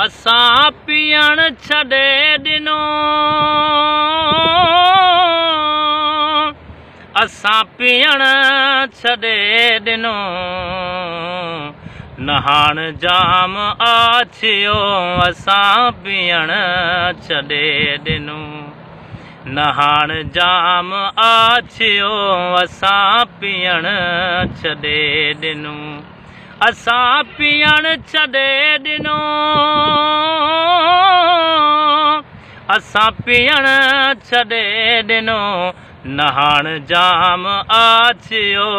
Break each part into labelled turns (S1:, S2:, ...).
S1: असां पीअण छॾे ॾिनो, असां पीअण छॾे ॾिनो, नहाण जाम आछियो असां पीअण छॾे ॾिनो, नहाण जाम आछियो असां पीअण छॾे ॾिनो, असां पीअण छॾे ॾिनो, असां पीअण छॾे ॾिनो, नहाण जाम आछियो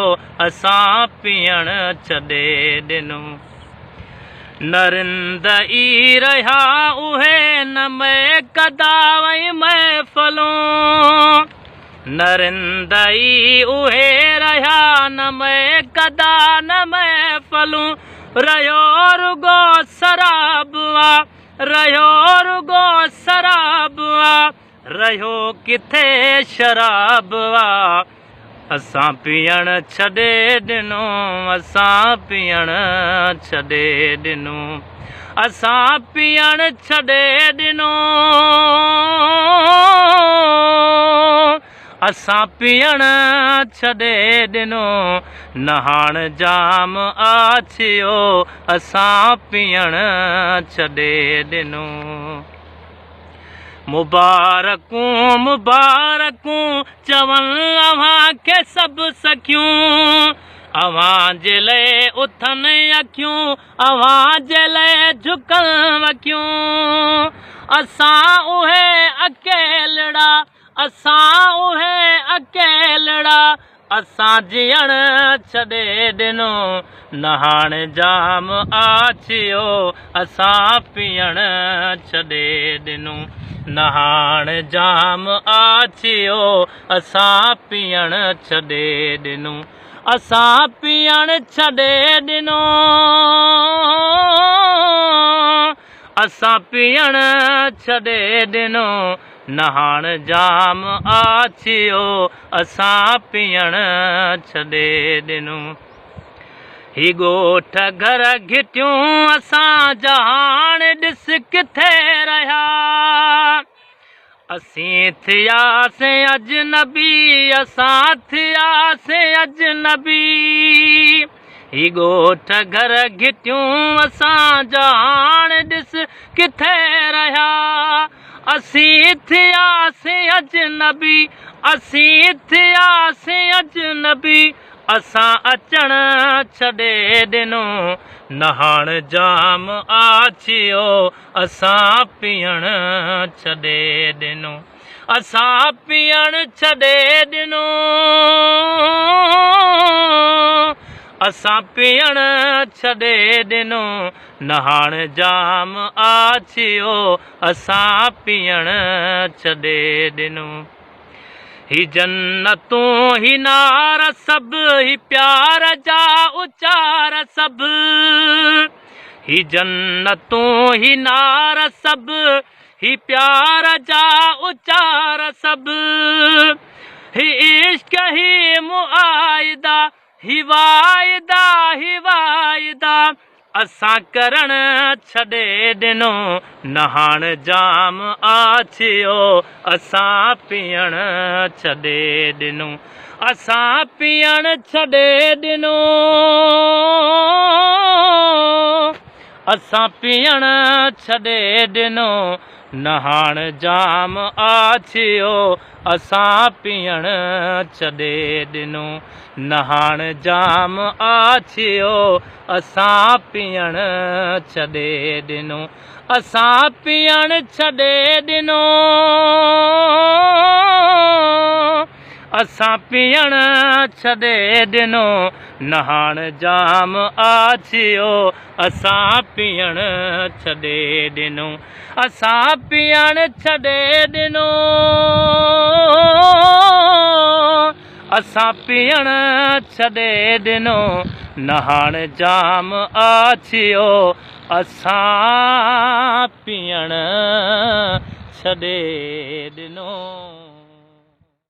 S1: असां पीअण छॾे ॾिनो। न रिंद ई रहिया उहे न महकदा वई महफ़िलूं, न रिंद ई उहे रहिया न महकदा न महफ़िलूं, रहियो रुगो शराब आ, रहियो रुगो शराब आ, रहियो किथे शराब आ, असां पीअण छॾे ॾिनो, असां पीअण छॾे ॾिनो, असां पीअण छॾे ॾिनो, असां पीअण छॾे ॾिनो, नहाण जाम आछियो असां पीअण छॾे ॾिनो। मुबारकूं मुबारकूं चवनि अव्हां खे सभु सखियूं, अव्हां जे लाइ उथनि अखियूं, अव्हां जे लाइ झुकनि अखियूं, असां उहे अकेलड़ा, असां उहे अकेलड़ा, असां जीअण छॾे ॾिनो, नहाण जाम आछियो असां पीअण छॾे ॾिनो, नहाण जाम आछियो असां पीअण छॾे ॾिनो, असां पीअण छॾे ॾिनो, असां पीअण छॾे ॾिनो, नहाण जाम आछियो असां पीअण छॾे ॾिनो। ही ॻोठ घर घिटियूं असां जहान ॾिस किथे रहिया, असीं थियासीं अजनबी, असां थियासीं अजनबी, ही ॻोठ घर घिटियूं असां जहान ॾिस किथे रहिया, असीं थियासीं अजनबी, असीं थियासीं अजनबी, असां अचण छॾे ॾिनो, नहाण जाम आछियो असां पीअण छॾे ॾिनो, असां पीअण छॾे ॾिनो, असां पीअण छॾे ॾिनो, नहाण जाम आछियो असां पीअण छॾे ॾिनो। ही जन्नतूं ही नार सभु, ही प्यार जा उचार सभु, ही जन्नतूं ही नार सभु, ही प्यार जा उचार सभु, ही इश्क ही मुआइदा, ही वाइदा ही वाइदा, असां करण छॾे ॾिनो, नहाण जाम आछियो असां पीअण छॾे ॾिनो, असां पीअण छॾे ॾिनो, असां पीअण छॾे ॾिनो, नहाण जाम आछियो असां पीअण छॾे ॾिनो, नहाण जाम आछियो असां पीअण छॾे ॾिनो, असां पीअण छॾे ॾिनो, असां पीअण छॾे ॾिनो, नहाण जाम आछियो असां पीअण छॾे ॾिनो, असां पीअण छॾे ॾिनो, असां पीअण छॾे ॾिनो, नहाण जाम आछियो असां पीअण छॾे ॾिनो।